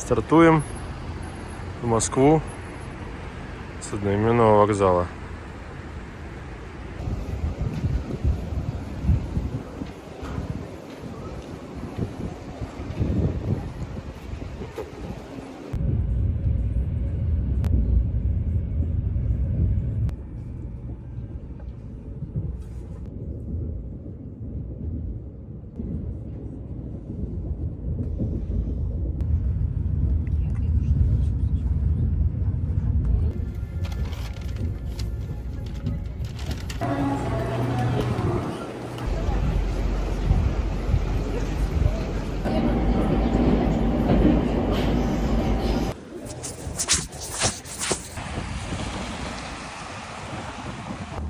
Стартуем в Москву с одноименного вокзала.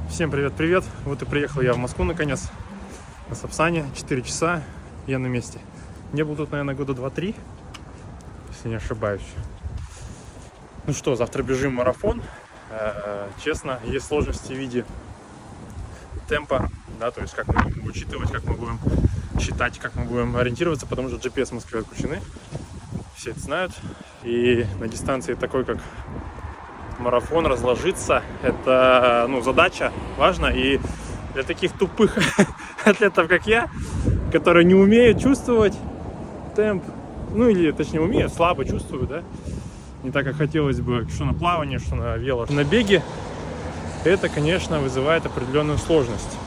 Всем привет-привет! Вот и приехал я в Москву наконец. На Сапсане, 4 часа, я на месте. Не был тут, наверное, года 2-3, если не ошибаюсь. Ну что, завтра бежим марафон. Честно, есть сложности в виде темпа, да, то есть как мы будем учитывать, как мы будем считать, как мы будем ориентироваться, потому что GPS в Москве отключены. Все это знают. И на дистанции такой, как марафон, разложиться, это, задача важна. И для таких тупых атлетов, как я, которые не умеют чувствовать темп, или точнее умеют, слабо чувствуют, да, не так, как хотелось бы, что на плавании, что на вело, на беге, это, конечно, вызывает определенную сложность.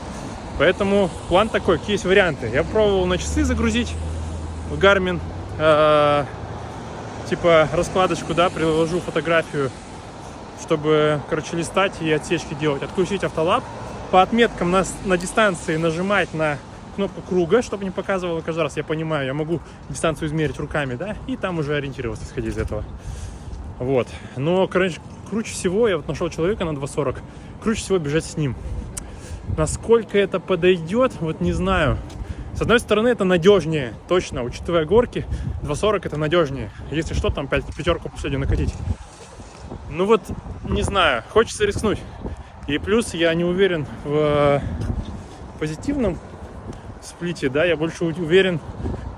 Поэтому план такой, какие есть варианты. Я пробовал на часы загрузить в Garmin, типа раскладочку, да, приложу фотографию, чтобы, листать и отсечки делать, отключить автолаб, по отметкам на дистанции нажимать на кнопку круга, чтобы не показывало каждый раз. Я понимаю, я могу дистанцию измерить руками, да, и там уже ориентироваться, исходя из этого. Вот. Но, круче всего, я вот нашел человека на 2.40, круче всего бежать с ним. Насколько это подойдет, вот не знаю. С одной стороны, это надежнее, точно, учитывая горки, 2.40 это надежнее. Если что, там пятерку последнюю накатить. Ну вот, не знаю, хочется рискнуть. И плюс я не уверен в позитивном сплите, да, я больше уверен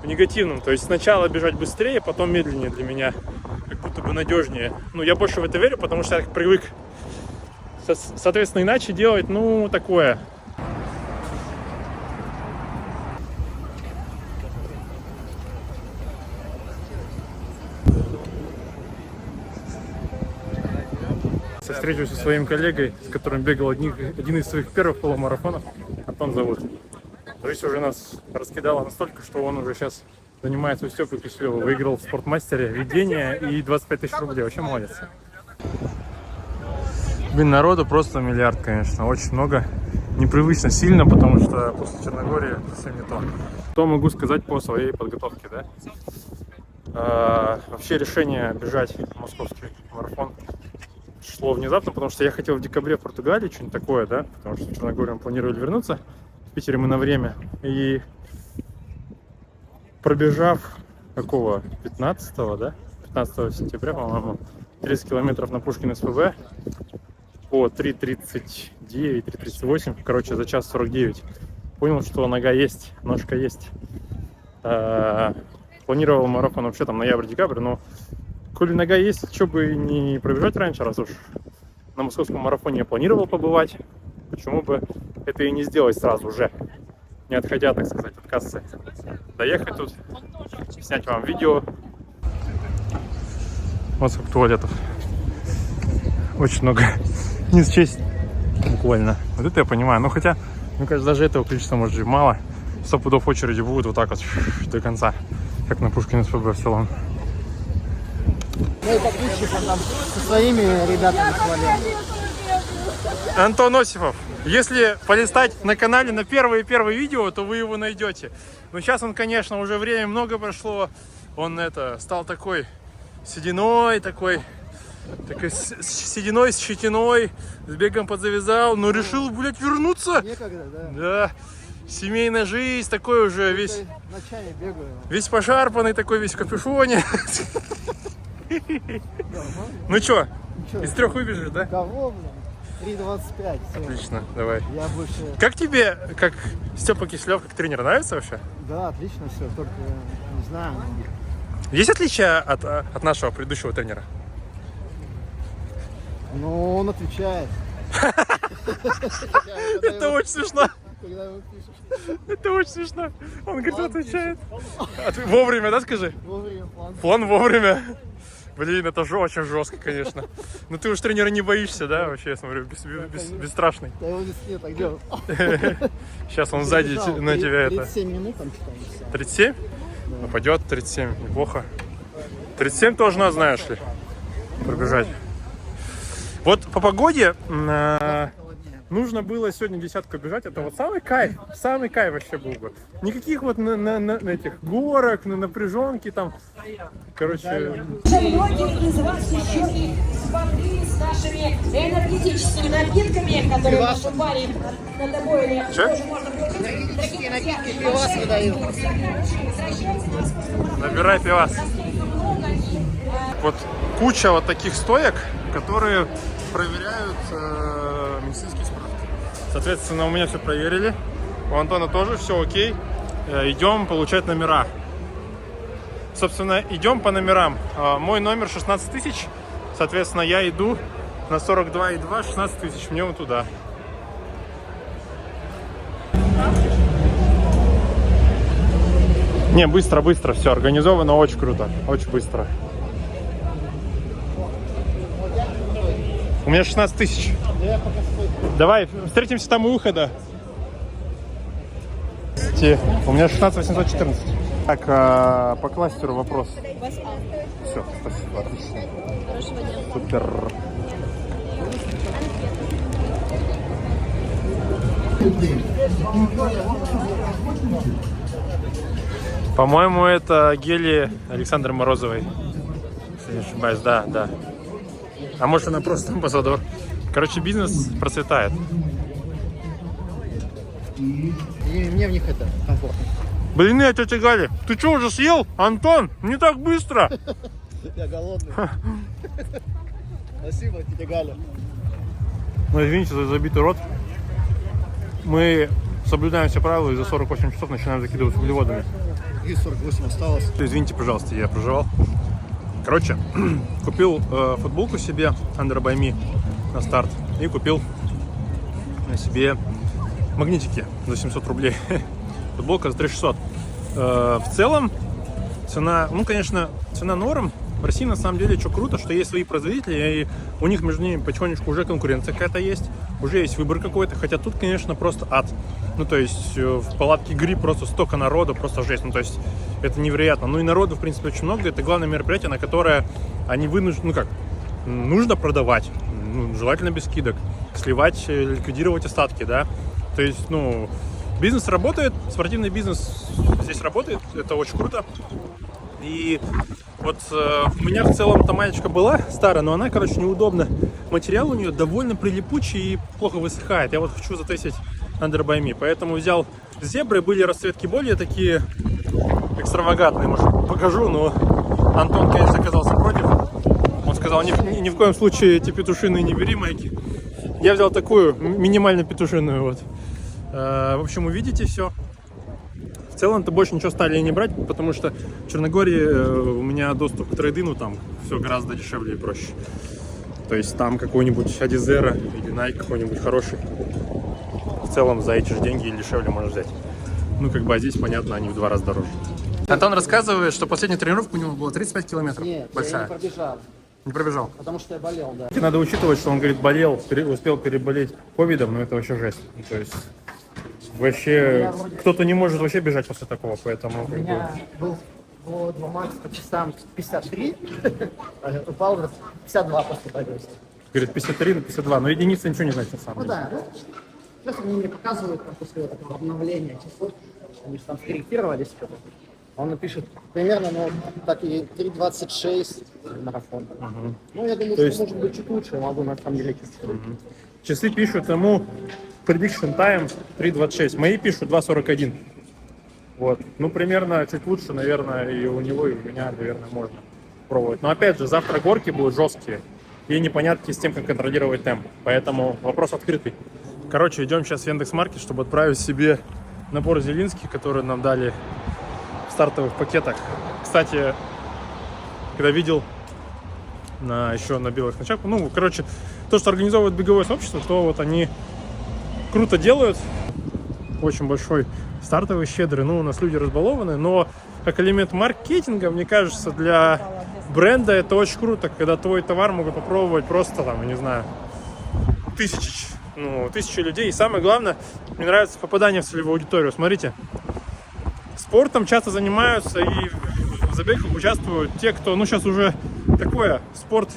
в негативном. То есть сначала бежать быстрее, потом медленнее для меня, как будто бы надежнее. Я больше в это верю, потому что я привык. Соответственно, иначе делать, такое. Встречусь со своим коллегой, с которым бегал один из своих первых полумарафонов. Антон зовут. Жизнь уже нас раскидала настолько, что он уже сейчас занимается у Степы Киселева. Выиграл в спортмастере ведение и 25 тысяч рублей. Вообще молодец. Народу просто миллиард, конечно. Очень много. Непривычно сильно, потому что после Черногории совсем не то. Что могу сказать по своей подготовке, да? Вообще решение бежать московский марафон шло внезапно, потому что я хотел в декабре в Португалии, что-нибудь такое, да, потому что в Черногорию мы планировали вернуться, в Питере мы на время, и пробежав 15 сентября, по-моему, 30 километров на Пушкина СПБ по 3:39, 3:38, за час 49, понял, что нога есть, ножка есть. Планировал марафон вообще там ноябрь-декабрь, но коли нога есть, что бы не пробежать раньше, раз уж на московском марафоне я планировал побывать, почему бы это и не сделать сразу же, не отходя, так сказать, от кассы. Доехать тут, снять вам видео. Вот сколько туалетов. Очень много. Не счесть буквально. Вот это я понимаю. Но хотя, мне кажется, даже этого количества может быть мало. 100 пудов очереди будет вот так вот до конца, как на Пушкина СПБ в целом. Мой подписчик, он там со своими ребятами хвалил. Антон Осипов. Если полистать на канале на первые видео, то вы его найдете. Но сейчас он, конечно, уже время много прошло. Он стал такой сединой, такой сединой с щетиной, с бегом подзавязал, но решил, вернуться. Некогда, да. Да. Семейная жизнь, такой уже весь... Ночами бегаю. Весь пошарпанный, такой весь в капюшоне. Ну чё, из 3 выбежишь, да? Кого, 3:25. Отлично, давай. Я больше... Как тебе, как Степа Киселев, как тренер, нравится вообще? Да, отлично все, только не знаю. Есть отличия от нашего предыдущего тренера? Ну, он отвечает. Это очень смешно. Когда его пишешь. Это очень смешно. Он говорит, План отвечает. Вовремя, да, скажи? Вовремя план. План вовремя. Блин, это же очень жестко, конечно. Ну ты уж тренера не боишься, да? Вообще, я смотрю, бесстрашный. Да его здесь нет, а где он? Сейчас он сзади на тебя это. 37 минут там что-то. 37? Ну пойдет 37, неплохо. 37 тоже надо, знаешь ли, пробежать. Вот по погоде нужно было сегодня десятку бежать. Это вот самый кайф вообще был бы. Никаких вот на этих горок, на напряженке там. Короче. Многие из вас еще и смогли с нашими энергетическими напитками, которые поступали на тобой. Че? Энергетические напитки, пивас выдают. Набирай пивас. Вот куча вот таких стоек, которые проверяют медицинские справки. Соответственно, у меня все проверили. У Антона тоже все окей. Идем получать номера. Собственно, идем по номерам. Мой номер 16 тысяч. Соответственно, я иду на 42,2, 16 тысяч. Мне вот туда. Не, быстро, все организовано, очень круто, очень быстро. У меня 16 тысяч. Давай, встретимся там у выхода. У меня 16 814. Так, по кластеру вопрос. Все, спасибо, отлично. Хорошего дня. Супер. По-моему, это гели Александры Морозовой. Если не ошибаюсь, да. А может, она просто амбассадор. Короче, бизнес процветает. И мне в них это комфортно. Блин, тетя Галя, ты что, уже съел? Антон, не так быстро. Я голодный. Спасибо, тетя Галя. Ну, извините за забитый рот. Мы соблюдаем все правила и за 48 часов начинаем закидывать углеводами. И 48 осталось. Извините, пожалуйста, я проживал. Короче, купил футболку себе Under by Me на старт. И купил себе магнитики за 700 рублей. Футболка за 3600. В целом, цена, ну, конечно, цена норм. В России, на самом деле, что круто, что есть свои производители, и у них между ними потихонечку уже конкуренция какая-то есть, уже есть выбор какой-то, хотя тут, конечно, просто ад. Ну, то есть, в палатке Грипп просто столько народу, просто жесть, ну, то есть, это невероятно. Ну, и народу, в принципе, очень много, это главное мероприятие, на которое они вынуждены, ну, как, нужно продавать, ну, желательно без скидок, сливать, ликвидировать остатки, да, то есть, ну, бизнес работает, спортивный бизнес здесь работает, это очень круто. И вот у меня в целом та маечка была старая, но она, короче, неудобна. Материал у нее довольно прилипучий и плохо высыхает. Я вот хочу затестить Under by Me, поэтому взял зебры, были расцветки более такие экстравагантные, может, покажу, но Антон, конечно, оказался против. Он сказал, ни в коем случае эти петушиные не бери майки. Я взял такую, минимально петушиную, вот. В общем, увидите все. В целом-то больше ничего стали не брать, потому что в Черногории у меня доступ к трейдину, там все гораздо дешевле и проще. То есть там какой-нибудь Adizero или Nike какой-нибудь хороший. В целом за эти же деньги или дешевле можно взять. Ну, как бы, а здесь, понятно, они в 2 раза дороже. Антон рассказывает, что последняя тренировка у него была 35 километров. Нет, большая. я не пробежал, Не пробежал. потому что я болел, да. Надо учитывать, что он, говорит, болел, успел переболеть ковидом, но это вообще жесть. То есть вообще кто-то не может вообще бежать после такого, поэтому У меня было 2 макс по часам 53, упал на 52 после победы. говорит 53 на 52, но единица ничего не значит на самом Ну деле. да, ну, сейчас они мне показывают там, после вот этого обновления часов, они же там скорректировались что-то. Он напишет примерно, ну, так и 3.26 марафон. Ну, я думаю, То что есть- может быть чуть лучше, я могу на самом деле Часы пишут ему prediction time 3.26, мои пишут 2.41. Вот. Ну, примерно чуть лучше, наверное, и у него, и у меня, наверное, можно пробовать. Но опять же, завтра горки будут жесткие и непонятки с тем, как контролировать темп. Поэтому вопрос открытый. Короче, идем сейчас в Яндекс.Маркет, чтобы отправить себе набор Зелинский, который нам дали в стартовых пакетах. Кстати, когда видел еще на белых ночах. Ну, короче, то, что организовывает беговое сообщество, то вот они круто делают. Очень большой, стартовый, щедрый. Ну, у нас люди разбалованы, но как элемент маркетинга, мне кажется, для бренда это очень круто, когда твой товар могут попробовать просто там, не знаю, тысячи людей. И самое главное, мне нравится попадание в целевую аудиторию. Смотрите, спортом часто занимаются и в забегах участвуют те, кто, ну, сейчас уже такое, спорт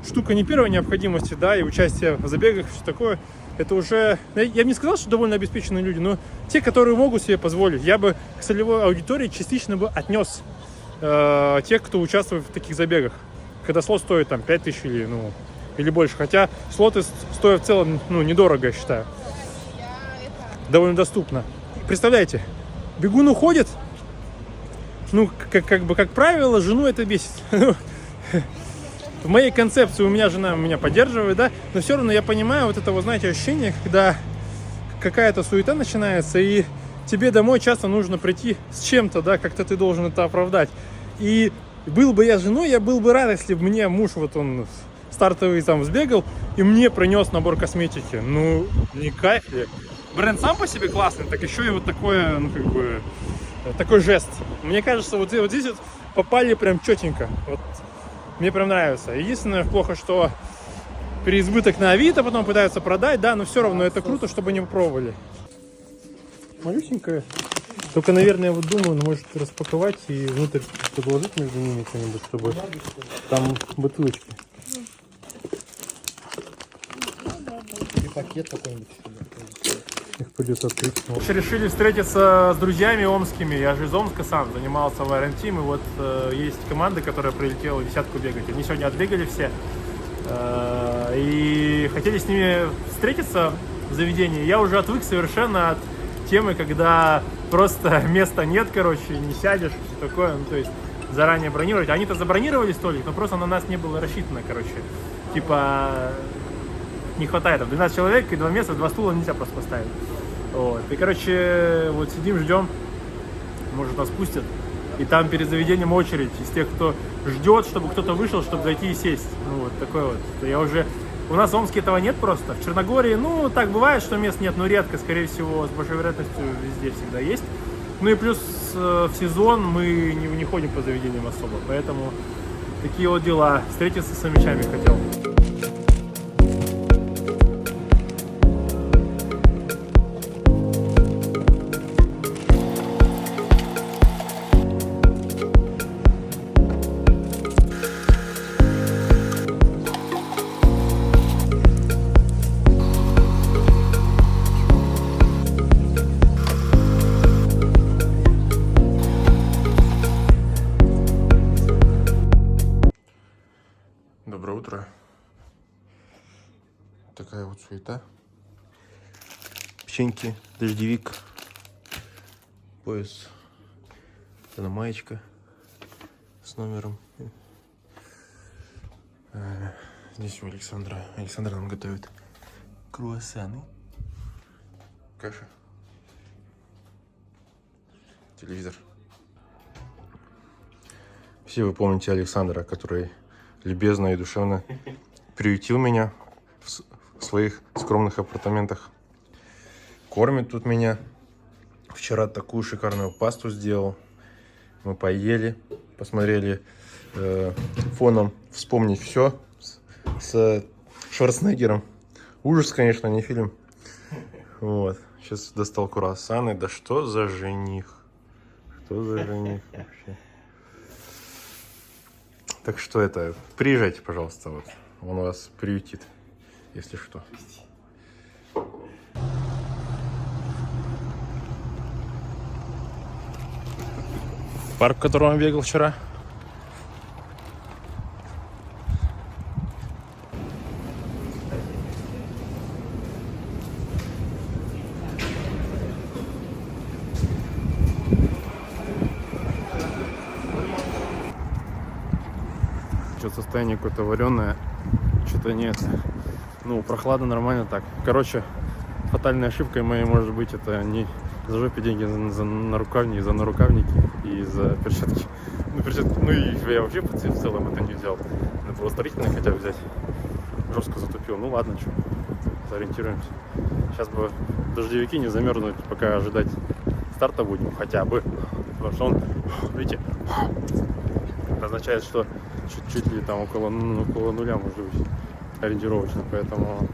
штука не первой необходимости, да, и участие в забегах, все такое, это уже, я бы не сказал, что довольно обеспеченные люди, но те, которые могут себе позволить, я бы к целевой аудитории частично бы отнес тех, кто участвует в таких забегах, когда слот стоит там 5000 или больше, хотя слоты стоят в целом, ну, недорого, я считаю, довольно доступно. Представляете, бегун уходит, ну, как правило, жену это бесит. В моей концепции у меня жена меня поддерживает, да, но все равно я понимаю вот это, вот, знаете, ощущение, когда какая-то суета начинается, и тебе домой часто нужно прийти с чем-то, да, как-то ты должен это оправдать. И был бы я женой, я был бы рад, если бы мне муж, вот он стартовый там сбегал, и мне принес набор косметики. Ну, не кайф ли? Бренд сам по себе классный, так еще и вот такое, ну, как бы, такой жест. Мне кажется, вот здесь вот попали прям четенько. Вот. Мне прям нравится. Единственное, плохо, что переизбыток на Авито потом пытаются продать, да, но все равно это круто, чтобы не попробовали. Малюсенькая. Только, наверное, вот думаю, он может распаковать и внутрь подложить между ними что-нибудь, чтобы там бутылочки. И пакет какой-нибудь. Их придется открыть. Решили встретиться с друзьями омскими. Я же из Омска сам занимался в Iron Team. И вот есть команда, которая прилетела десятку бегать. Они сегодня отбегали все. И хотели с ними встретиться в заведении. Я уже отвык совершенно от темы, когда просто места нет, короче, не сядешь, все такое. Ну, то есть заранее бронировать. Они-то забронировали столик, но просто на нас не было рассчитано, короче. Типа не хватает, там 12 человек и 2 места, 2 стула нельзя просто поставить. Вот. И, короче, вот сидим, ждем, может нас пустят. И там перед заведением очередь из тех, кто ждет, чтобы кто-то вышел, чтобы зайти и сесть. Ну вот такой вот. Я уже... У нас в Омске этого нет просто. В Черногории, ну, так бывает, что мест нет, но редко, скорее всего, с большой вероятностью везде всегда есть. Ну и плюс в сезон мы не ходим по заведениям особо. Поэтому такие вот дела. Встретиться с амичами хотел. Доброе утро. Такая вот суета. Печеньки, дождевик, пояс, это маечка с номером. Здесь у Александра. Александра нам готовит круассаны, каша, телевизор. Все вы помните Александра, который любезно и душевно приютил меня в своих скромных апартаментах. Кормит тут меня. Вчера такую шикарную пасту сделал. Мы поели, посмотрели фоном «Вспомнить все» с Шварценеггером. Ужас, конечно, не фильм. Вот. Сейчас достал круассаны. Да что за жених? Что за жених вообще? Так что это, приезжайте, пожалуйста, вот. Он вас приютит, если что. Парк, в котором я бегал вчера. Что-то состояние какое-то вареное, что-то нет. Ну, прохладно, нормально так. Короче, фатальной ошибкой моей может быть это не за жопе деньги за нарукавники, за нарукавники и за перчатки. Ну, перчатки, ну и я вообще в целом это не взял. Надо было строительные хотя бы взять. Жестко затупил. Ну ладно, что, сориентируемся. Сейчас бы дождевики не замерзнуть, пока ожидать старта будем хотя бы. Потому что он, видите, означает, что чуть ли там около нуля может быть ориентировочно. Поэтому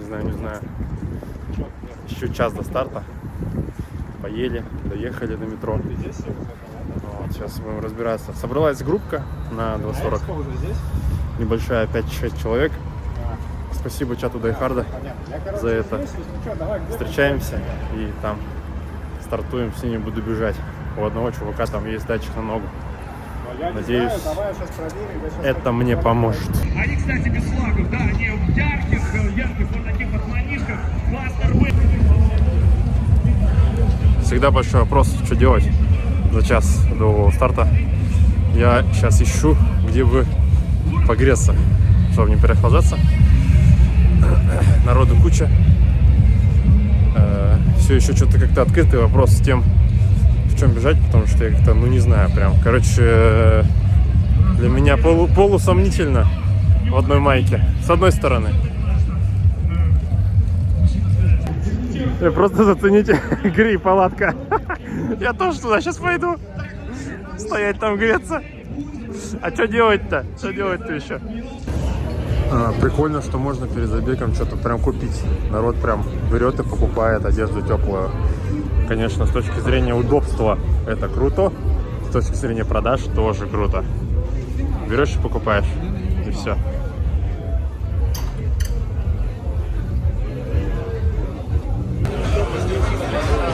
не знаю. Еще час до старта. Поели, доехали до метро. Вот, сейчас будем разбираться. Собралась группка на 2.40. Небольшая, 5-6 человек. Спасибо чату Дайхарда за это. Встречаемся и там стартуем. С ними буду бежать. У одного чувака там есть датчик на ногу. Надеюсь, это мне поможет. Они, кстати, без флагов, да, они в ярких вот таких вот манишках. Всегда большой вопрос, что делать за час до старта. Я сейчас ищу, где бы погреться, чтобы не переохлаждаться. Народу куча. Все еще что-то как-то открытый вопрос с тем, в чем бежать, потому что я как-то, не знаю, прям, короче, для меня полусомнительно в одной майке, с одной стороны. Просто зацените, грей, палатка. Я тоже туда сейчас пойду. Стоять там греться. А что делать-то? Что делать-то еще? Прикольно, что можно перед забегом что-то прям купить. Народ прям берет и покупает одежду теплую. Конечно, с точки зрения удобства это круто. С точки зрения продаж тоже круто. Берешь и покупаешь. И все.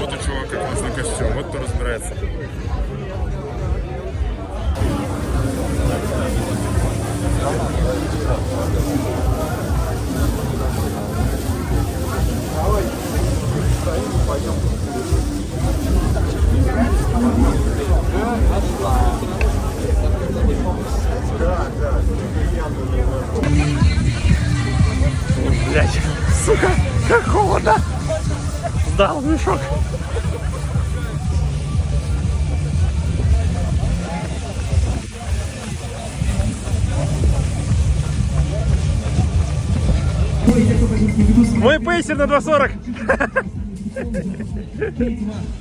Вот у чувака классный костюм. Вот кто разбирается. Блять, сука, как холодно! Сдал мешок. Мой пейсер на 2.40.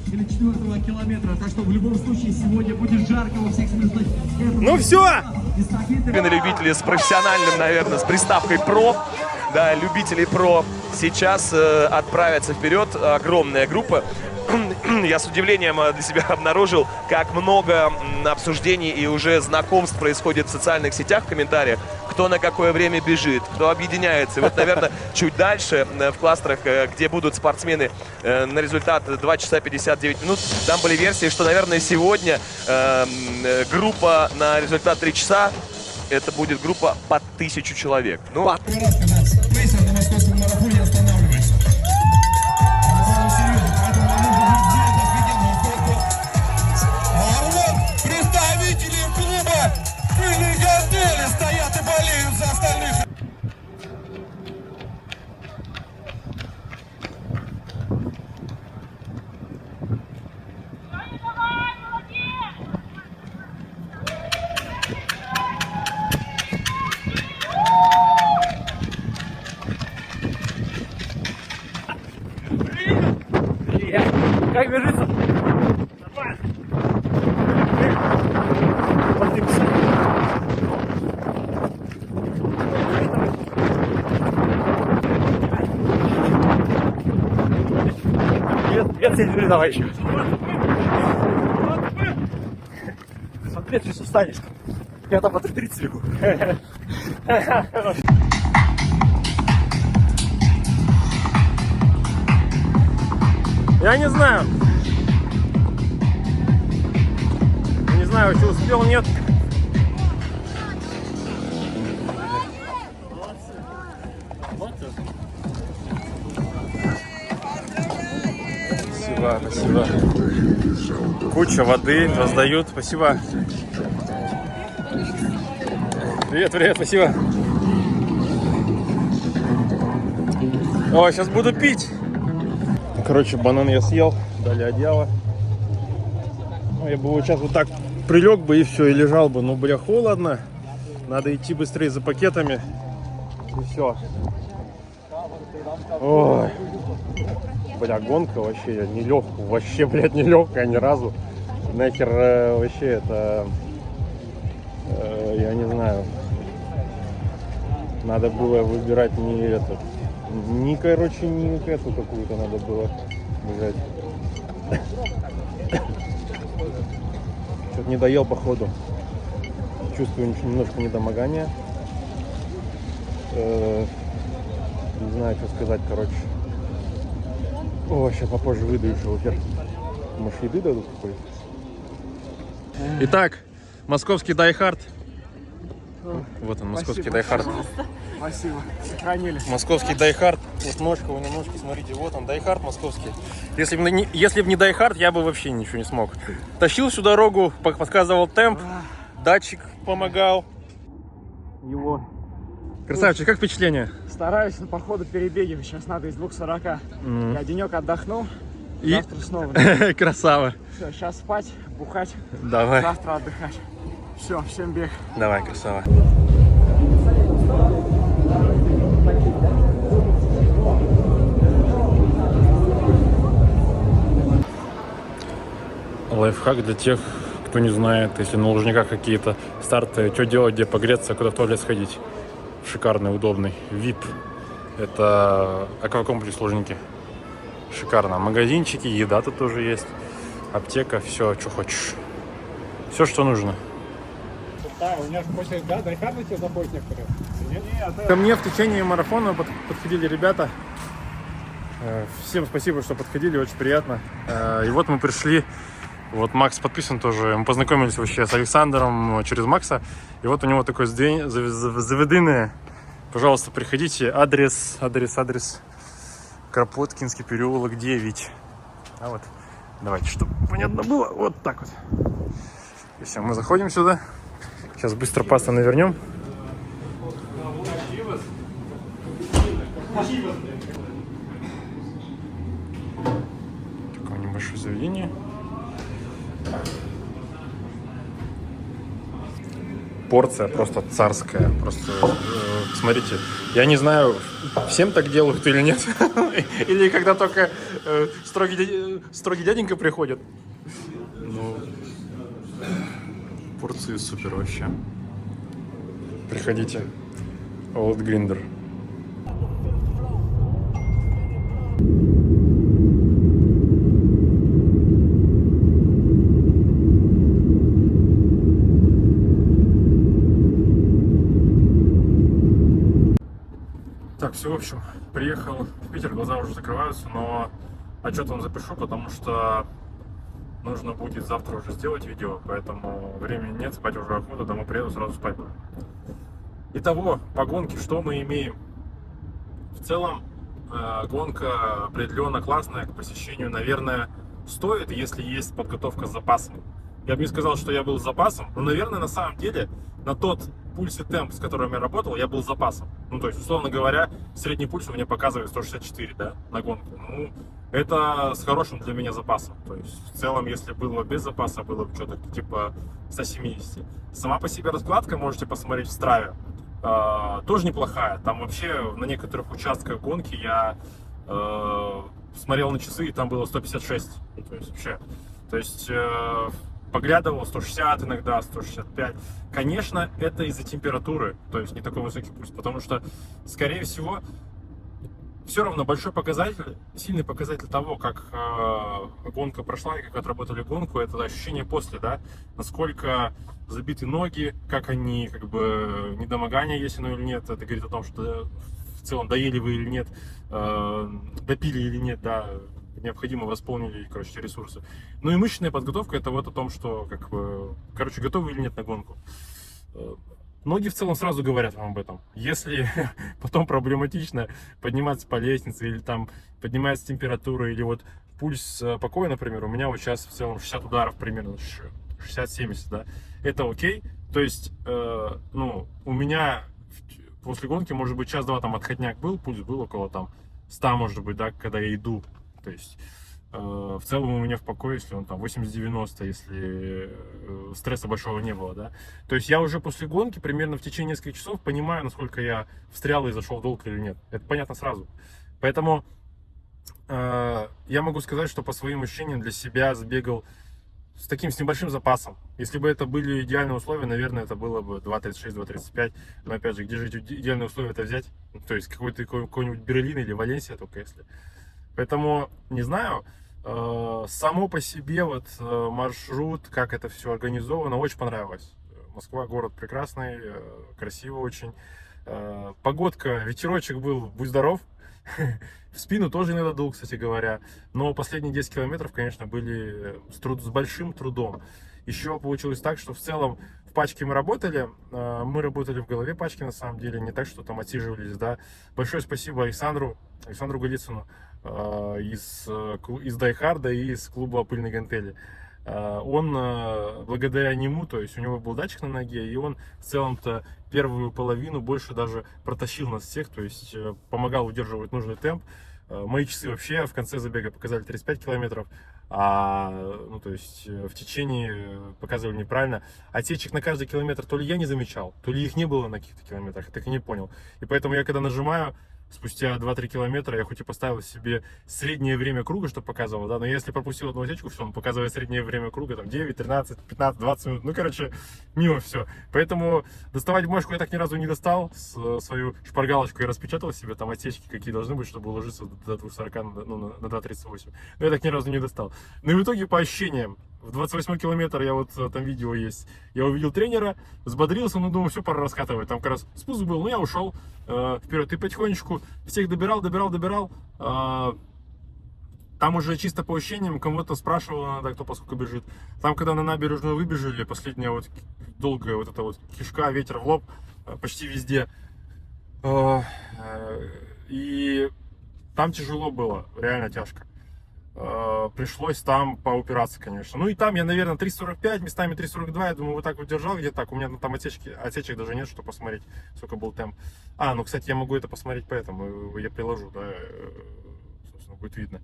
Или 4 километра, так что в любом случае сегодня будет жарко во всех смыслах. Ну все! Любители с профессиональным, наверное, с приставкой «Про», да, любители «Про» сейчас отправятся вперед. Огромная группа. Я с удивлением для себя обнаружил, как много обсуждений и уже знакомств происходит в социальных сетях, в комментариях, кто на какое время бежит, кто объединяется. И вот, наверное, чуть дальше в кластерах, где будут спортсмены на результат 2 часа 59 минут, там были версии, что, наверное, сегодня группа на результат 3 часа, это будет группа под 1000 человек. Ну, представители клуба «Пыльные газели» стоят и болеют за остальных. Как бежится? Я цель давай еще. Смотри, ты сейчас устанешь. Я там по 3:30 бегу. Я не знаю. Не знаю, что успел, нет. Спасибо, спасибо. Куча воды раздают. Спасибо. Привет, привет, спасибо. О, сейчас буду пить. Короче, банан я съел, дали одеяло. Ну, я бы вот сейчас вот так прилег бы и все, и лежал бы. Но, бля, холодно. Надо идти быстрее за пакетами. И все. Ой. Бля, гонка вообще нелегкая. Вообще, блядь, нелегкая ни разу. Нахер вообще это... я не знаю. Надо было выбирать не этот. Не, короче, не эту какую-то надо было взять. Что-то не доел, походу. Чувствую немножко недомогания. Не знаю, что сказать, короче. О, сейчас попозже выйду еще в эфир. Может, еды дадут какой-то? Итак, московский дайхард. Вот он, московский дайхард. Спасибо, сохранили. Московский дайхард. Вот ножка, вы немножко, смотрите, вот он, дайхард московский. Если бы не дайхард, я бы вообще ничего не смог. Тащил всю дорогу, подсказывал темп, датчик помогал. Его. Красавчик, как впечатление? Стараюсь, но походу перебегиваю. Сейчас надо из 2:40. Я денек отдохну. И? Завтра снова. Красава. Все, сейчас спать, бухать. Давай. Завтра отдыхать. Все, всем бег. Давай, красава. Лайфхак для тех, кто не знает, если на Лужниках какие-то старты, что делать, где погреться, куда в туалет сходить. Шикарный, удобный. VIP. Это аквакомплекс Лужники. Шикарно. Магазинчики, еда тут тоже есть. Аптека, все, что хочешь. Все, что нужно. Да, у меня же после дайхарда тебе заходит некоторые. Ко мне в течение марафона подходили ребята. Всем спасибо, что подходили, очень приятно. И вот мы пришли. Вот Макс подписан тоже. Мы познакомились вообще с Александром через Макса. И вот у него такое заведение. Пожалуйста, приходите. Адрес. Кропоткинский переулок 9. А вот. Давайте, чтобы понятно было. Вот так вот. И все, мы заходим сюда. Сейчас быстро пасту навернем. Такое небольшое заведение. Порция просто царская. Просто смотрите, я не знаю, всем так делают или нет. Или когда только строгий дяденька приходит. Ну, порции супер вообще. Приходите. Old Grinder. Так, все, в общем, приехал в Питер, глаза уже закрываются, но отчет вам запишу, потому что нужно будет завтра уже сделать видео, поэтому времени нет, спать уже охота, домой приеду, сразу спать буду. Итого, по гонке, что мы имеем? В целом, гонка определенно классная, к посещению, наверное, стоит, если есть подготовка с запасом. Я бы не сказал, что я был с запасом, но, наверное, на самом деле, на тот пульс и темп, с которым я работал, я был с запасом. Ну, то есть, условно говоря, средний пульс у меня показывает 164, да, на гонку. Ну, это с хорошим для меня запасом. То есть, в целом, если было без запаса, было бы что-то типа 170. Сама по себе раскладка, можете посмотреть в Страве, тоже неплохая. Там вообще на некоторых участках гонки я смотрел на часы, и там было 156. Ну, то есть, вообще. То есть, поглядывал 160 иногда, 165. Конечно, это из-за температуры, то есть не такой высокий пульс, потому что, скорее всего, все равно большой показатель, сильный показатель того, как гонка прошла и как отработали гонку, это ощущение после, да, насколько забиты ноги, как они, как бы, недомогание есть оно или нет, это говорит о том, что в целом доели вы или нет, допили или нет, да, необходимо восполнили, короче, ресурсы. Ну и мышечная подготовка — это вот о том, что, как бы, короче, готовы или нет на гонку. Многие в целом сразу говорят вам об этом. Если потом проблематично подниматься по лестнице или там поднимается температура, или вот пульс покоя, например, у меня вот сейчас в целом 60 ударов примерно, 60-70, да, это окей. То есть, ну, у меня после гонки, может быть, час-два там отходняк был, пульс был около там 100, может быть, да, когда я иду То есть в целом у меня в покое, если он там 80-90, если стресса большого не было, да. То есть я уже после гонки примерно в течение нескольких часов понимаю, насколько я встрял и зашел в долг или нет. Это понятно сразу. Поэтому я могу сказать, что по своим ощущениям для себя сбегал с небольшим запасом. Если бы это были идеальные условия, наверное, это было бы 2.36, 2.35. Но опять же, где же эти идеальные условия это взять? То есть какой-нибудь Берлин или Валенсия, только если. Поэтому, не знаю, само по себе вот маршрут, как это все организовано, очень понравилось. Москва город прекрасный, красиво очень. Погодка, ветерочек был, будь здоров. В спину тоже иногда дул, кстати говоря. Но последние 10 километров, конечно, были с большим трудом. Еще получилось так, что в целом в пачке мы работали в голове пачки на самом деле, не так, что там отсиживались, да. Большое спасибо Александру Голицыну из Дайхарда и из клуба «Пыльные гантели». Он, благодаря нему, то есть у него был датчик на ноге, и он в целом-то первую половину больше даже протащил нас всех, то есть помогал удерживать нужный темп. Мои часы вообще в конце забега показали 35 километров, то есть в течение показывали неправильно. Отсечек на каждый километр то ли я не замечал, то ли их не было на каких-то километрах, я так и не понял. И поэтому я когда нажимаю, спустя 2-3 километра я хоть и поставил себе среднее время круга, чтобы показывало, да, но если пропустил одну отсечку, все, он показывает среднее время круга, там 9, 13, 15, 20 минут, ну, короче, мимо все. Поэтому доставать бумажку я так ни разу не достал, свою шпаргалочку я распечатал себе, там отсечки какие должны быть, чтобы уложиться до 2.40, ну, на 2.38, но я так ни разу не достал. Ну и в итоге по ощущениям, в 28 километр, я вот там видео есть, я увидел тренера, взбодрился, ну, думаю, все, пора раскатывать. Там как раз спуск был, но я ушел вперед и потихонечку всех добирал. Там уже чисто по ощущениям, кому-то спрашивал, надо, кто поскольку бежит. Там, когда на набережную выбежали, последняя вот долгая вот эта вот кишка, ветер в лоб, почти везде. И там тяжело было, реально тяжко. Пришлось там поупираться, конечно. Ну и там я, наверное, 3.45, местами 3.42, я думаю, вот так вот держал где-то так. У меня там отсечек даже нет, чтобы посмотреть, сколько был темп. Ну, кстати, я могу это посмотреть поэтому, я приложу, да, собственно, будет видно.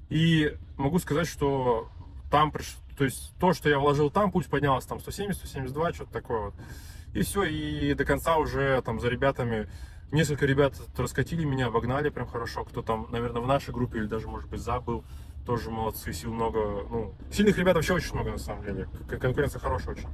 И могу сказать, что там, то есть то, что я вложил там, пульс поднялся там 170, 172, что-то такое вот. И все, и до конца уже там за ребятами. Несколько ребят раскатили меня, обогнали прям хорошо. Кто там, наверное, в нашей группе или даже, может быть, забыл. Тоже молодцы, сил много. Ну, сильных ребят вообще очень много, на самом деле. Конкуренция хорошая очень.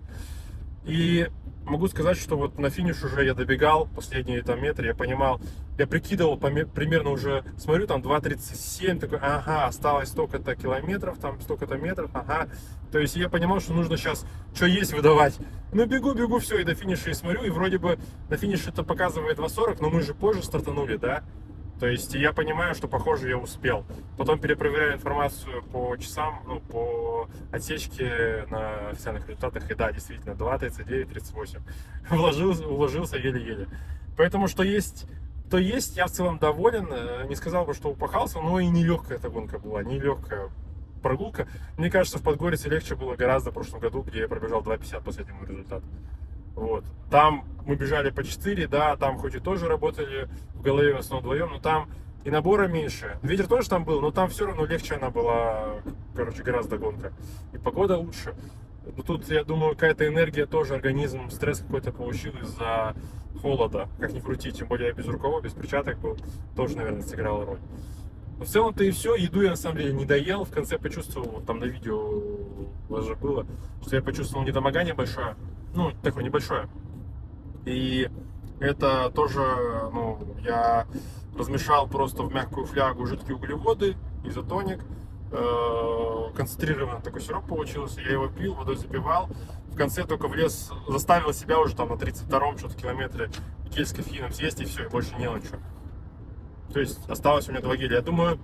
И могу сказать, что вот на финиш уже я добегал, последние там метры, я понимал, я прикидывал, примерно уже, смотрю, там 2.37, такой, ага, осталось столько-то километров, там столько-то метров, ага. То есть я понимал, что нужно сейчас, что есть, выдавать. Ну, бегу, все, и до финиша и смотрю, и вроде бы на финише это показывает 2.40, но мы же позже стартанули, да? То есть я понимаю, что, похоже, я успел. Потом перепроверяю информацию по часам, ну, по отсечке на официальных результатах. И да, действительно, 2.39-38. Уложился еле-еле. Поэтому, что есть, то есть. Я в целом доволен. Не сказал бы, что упахался, но и нелегкая эта гонка была. Нелегкая прогулка. Мне кажется, в Подгорице легче было гораздо в прошлом году, где я пробежал 2.50 последний мой результат. Вот. Там мы бежали по 4, да, там хоть и тоже работали в голове в основном вдвоем, но там и набора меньше. Ветер тоже там был, но там все равно легче она была, короче, гораздо гонка. И погода лучше. Но тут, я думаю, какая-то энергия тоже, организм, стресс какой-то получил из-за холода. Как ни крути, тем более я без рукава, без перчаток был, тоже, наверное, сыграла роль. Но в целом-то и все. Еду я, на самом деле, не доел. В конце почувствовал, вот там на видео у вас же было, что я почувствовал недомогание большое. Ну, такое небольшое. И это тоже, ну, я размешал просто в мягкую флягу жидкие углеводы, изотоник. Концентрированный такой сироп получился. Я его пил, водой запивал. В конце только влез, заставил себя уже там на 32-м что-то километре гель с кофеином съесть, и все, и больше не было ничего. То есть осталось у меня 2 геля. Я думаю,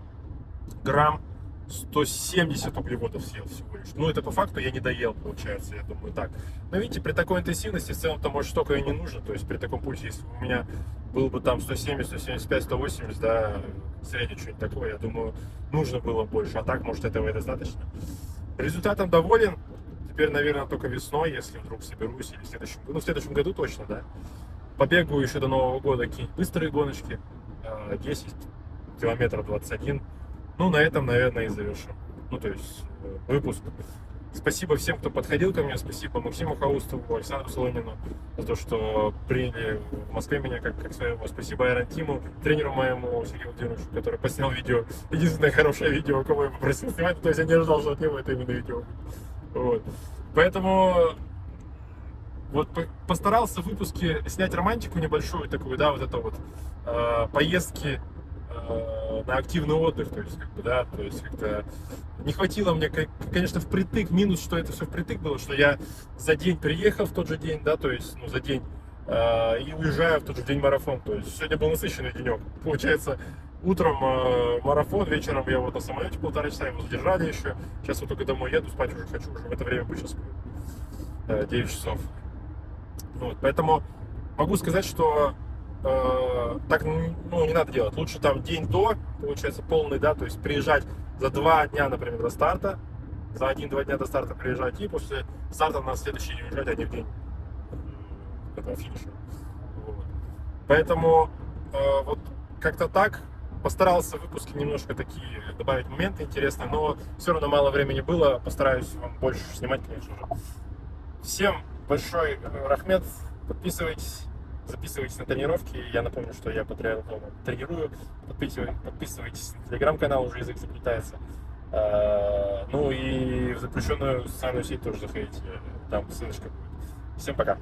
грамм 170 углеводов съел всего лишь. Ну, это по факту я не доел, получается, я думаю, так. Но видите, при такой интенсивности в целом-то, может, столько и не нужно. То есть при таком пульсе, если у меня был бы там 170, 175, 180, да, средний что-нибудь такое, я думаю, нужно было больше. А так, может, этого и достаточно. Результатом доволен. Теперь, наверное, только весной, если вдруг соберусь, или в следующем году. Ну, в следующем году точно, да. Побегаю еще до Нового года какие-нибудь быстрые гоночки. 10 километров 21. Ну, на этом, наверное, и завершим. Ну, то есть, выпуск. Спасибо всем, кто подходил ко мне. Спасибо Максиму Хаустову, Александру Солонину за то, что приняли в Москве меня как своего. Спасибо Айрон Тиму, тренеру моему Сергею Владимировичу, который поснял видео. Единственное хорошее видео, кого я попросил снимать. То есть я не ожидал, что от него это именно видео. Вот. Поэтому вот постарался в выпуске снять романтику небольшую такую, да, вот это вот поездки на активный отдых, то есть, как бы, да, то есть как-то не хватило мне, конечно, впритык, минус, что это все впритык было, что я за день приехал в тот же день, да, то есть, ну, за день, и уезжаю в тот же день марафон, то есть сегодня был насыщенный денек, получается, утром марафон, вечером я вот на самолете 1,5 часа, его задержали еще, сейчас вот только домой еду, спать уже хочу, уже в это время бы сейчас 9 часов, вот, поэтому могу сказать, что так, ну, не надо делать. Лучше там день до, получается, полный, да, то есть приезжать за 2 дня, например, до старта, за 1-2 дня до старта приезжать, и после старта на следующий день уезжать, а не в день этого финиша. Вот. Поэтому вот как-то так. Постарался в выпуске немножко такие добавить моменты интересные, но все равно мало времени было. Постараюсь вам больше снимать, конечно же. Всем большой рахмет. Подписывайтесь. Записывайтесь на тренировки. Я напомню, что я по триатлону тренирую. Подписывайтесь на телеграм-канал, уже язык заплетается. Ну и в запрещенную социальную сеть тоже заходите. Там ссылочка будет. Всем пока.